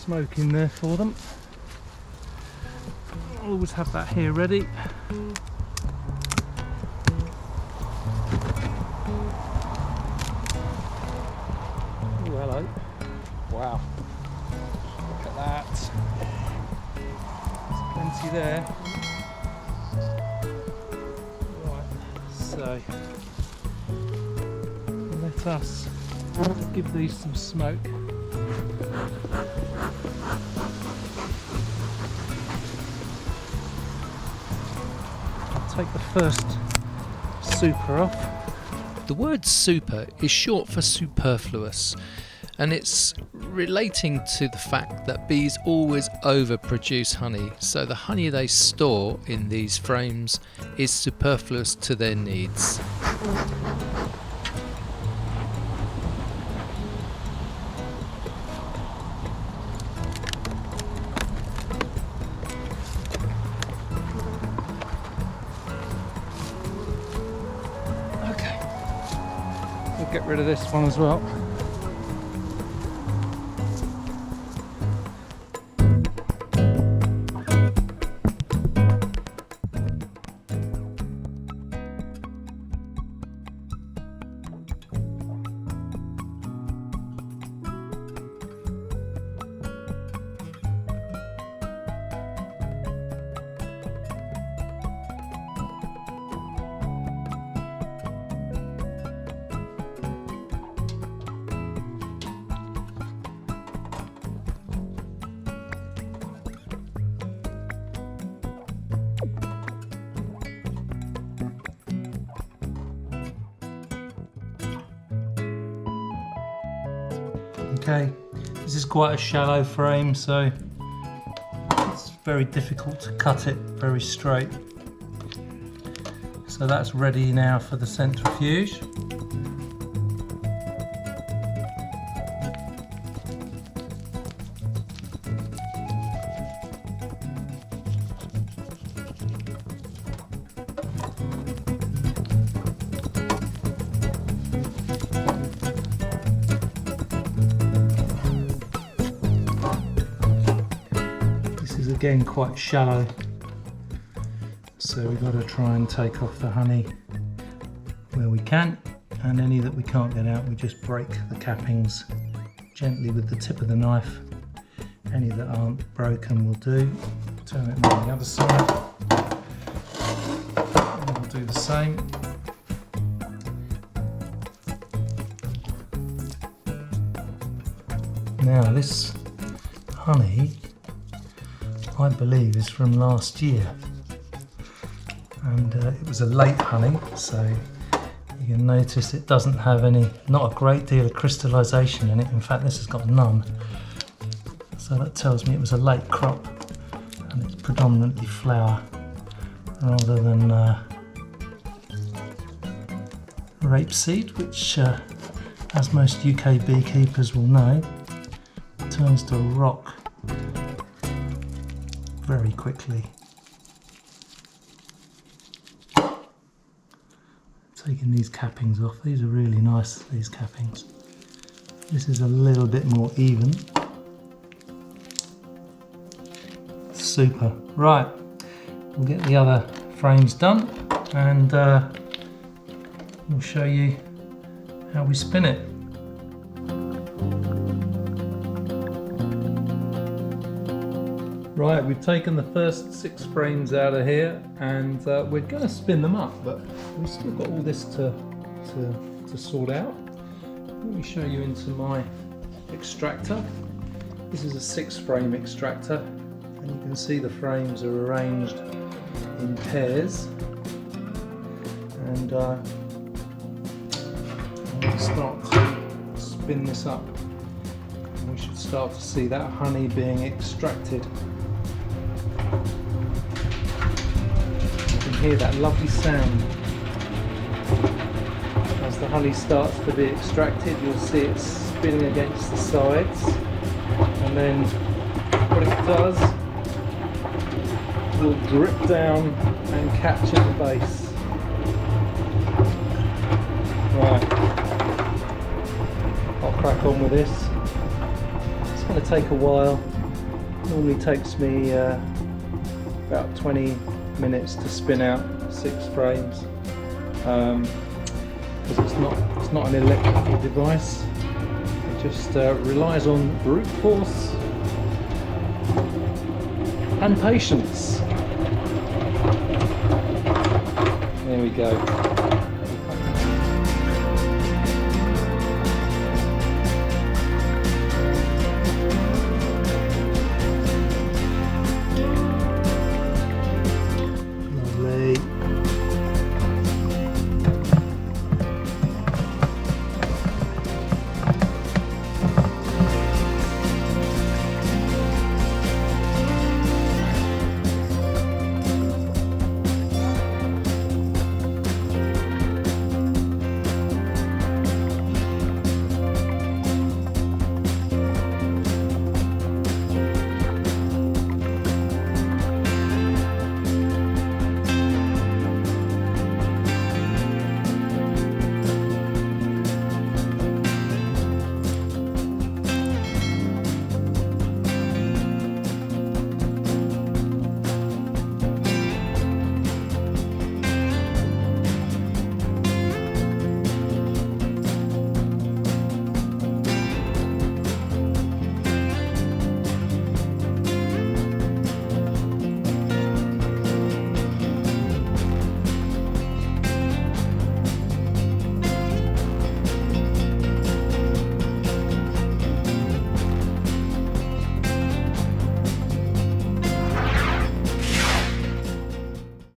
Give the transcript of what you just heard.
smoke in there for them. I'll always have that here ready. Oh, hello. Wow. Look at that. There's plenty there. Right, so let us give these some smoke. I'll take the first super off. The word super is short for superfluous, and it's relating to the fact that bees always overproduce honey, so the honey they store in these frames is superfluous to their needs. Okay, we'll get rid of this one as well. Okay, this is quite a shallow frame, so it's very difficult to cut it very straight. So that's ready now for the centrifuge. Again, quite shallow, so we've got to try and take off the honey where we can, and any that we can't get out we just break the cappings gently with the tip of the knife. Any that aren't broken will do. Turn it on the other side and we'll do the same. Now this honey, I believe, is from last year, and it was a late honey, so you can notice it doesn't have not a great deal of crystallization in it. In fact, this has got none, so that tells me it was a late crop, and it's predominantly flower rather than rapeseed, which as most UK beekeepers will know, turns to rock very quickly. Taking these cappings off, these are really nice, these cappings. This is a little bit more even. Super. Right, we'll get the other frames done, and we'll show you how we spin it. Right, we've taken the first 6 frames out of here, and we're going to spin them up, but we've still got all this to sort out. Let me show you into my extractor. This is a 6-frame extractor, and you can see the frames are arranged in pairs. And I'll start to spin this up, and we should start to see that honey being extracted. Hear that lovely sound. As the honey starts to be extracted, you'll see it spinning against the sides, and then what it does will drip down and catch at the base. Right, I'll crack on with this. It's going to take a while. Normally takes me about 20 minutes to spin out 6 frames, because it's not an electrical device. It just relies on brute force and patience. There we go.